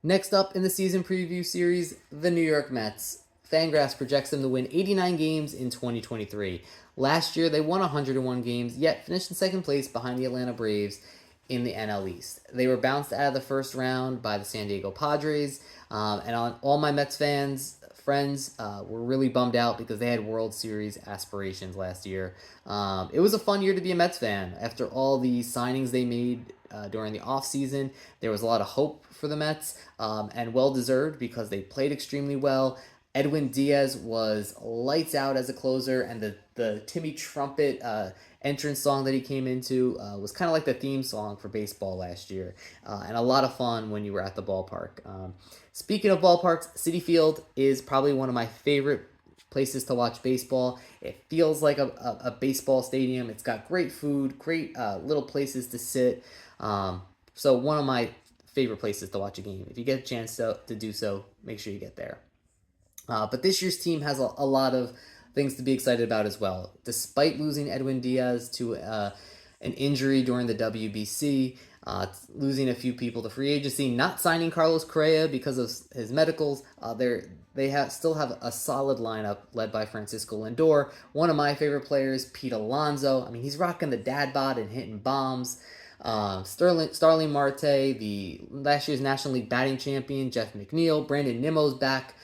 Next up in the season preview series, the New York Mets. Fangraphs projects them to win 89 games in 2023. Last year, they won 101 games, yet finished in second place behind the Atlanta Braves in the NL East. They were bounced out of the first round by the San Diego Padres, and all my Mets friends were really bummed out because they had World Series aspirations last year. It was a fun year to be a Mets fan. After all the signings they made during the offseason, there was a lot of hope for the Mets, and well deserved because they played extremely well. Edwin Diaz was lights out as a closer, and the Timmy Trumpet entrance song that he came into was kind of like the theme song for baseball last year, and a lot of fun when you were at the ballpark. Speaking of ballparks, Citi Field is probably one of my favorite places to watch baseball. It feels like a baseball stadium. It's got great food, great little places to sit. So one of my favorite places to watch a game. If you get a chance to do so, make sure you get there. But this year's team has a lot of things to be excited about as well. Despite losing Edwin Diaz to an injury during the WBC, losing a few people to free agency, not signing Carlos Correa because of his medicals, still have a solid lineup led by Francisco Lindor, one of my favorite players, Pete Alonso. I mean, he's rocking the dad bod and hitting bombs. Starling Marte, the last year's National League batting champion, Jeff McNeil, Brandon Nimmo's back.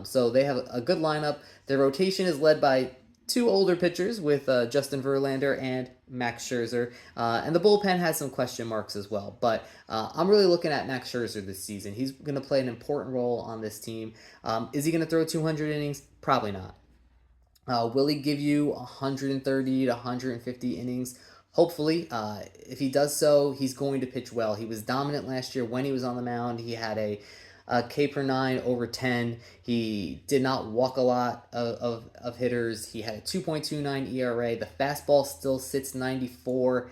So they have a good lineup. Their rotation is led by two older pitchers with Justin Verlander and Max Scherzer. And the bullpen has some question marks as well. But I'm really looking at Max Scherzer this season. He's going to play an important role on this team. Is he going to throw 200 innings? Probably not. Will he give you 130 to 150 innings? Hopefully, if he does so, he's going to pitch well. He was dominant last year when he was on the mound. He had a K per 9 over 10. He did not walk a lot of hitters. He had a 2.29 ERA. The fastball still sits 94,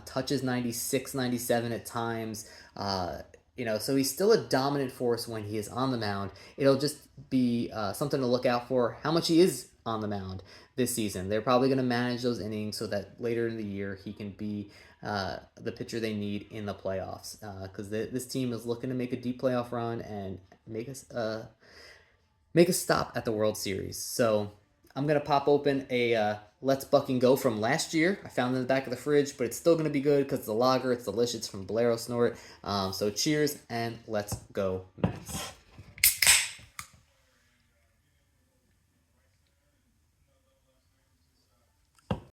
touches 96, 97 at times. So he's still a dominant force when he is on the mound. It'll just be something to look out for how much he is on the mound this season. They're probably going to manage those innings so that later in the year he can be the pitcher they need in the playoffs. Because this team is looking to make a deep playoff run and make a stop at the World Series. So I'm gonna pop open a Let's Buck and Go from last year. I found it in the back of the fridge, but it's still gonna be good because it's a lager. It's delicious. It's from Bolero Snort. So cheers and let's go Mets.